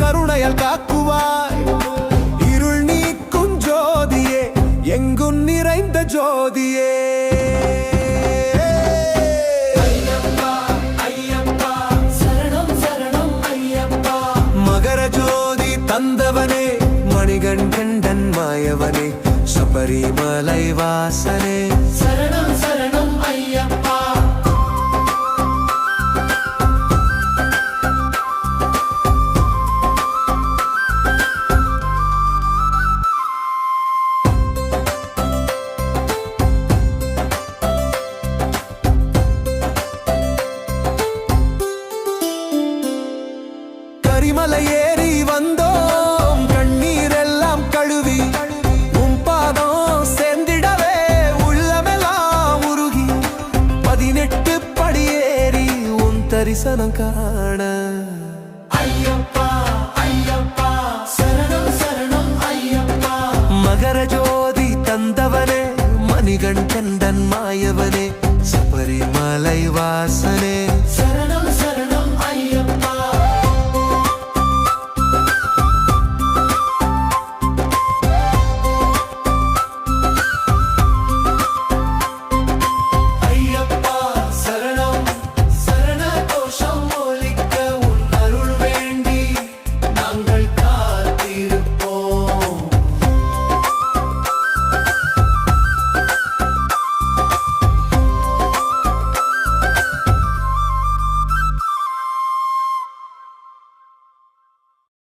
கருணையால் காக்குவாய். இருள் நீக்கும் ஜோதியே, எங்கும் நிறைந்த ஜோதியே. ஐயப்பா ஐயப்பா சரணம் சரணம் ஐயப்பா. மகர ஜோதி தந்தவனே, மணிகண்டன் மாயவனே, சபரிமலை வாசனே, சரணம் சரணம் ஐயப்பா. கரிமலை ஏறி வந்தோம், கண்ணீரெல்லாம் கழுவி உன் பாதம் சேர்ந்திடவே உள்ளமெல்லாம் உருகி 18 படியேறி உன் தரிசனம் காண. ஐயப்பா ஐயப்பா சரணம் சரணம் ஐயப்பா. மகர ஜோதி தந்தவனே, மணிகண்டன் மாயவனே, சபரிமலை வாசனே,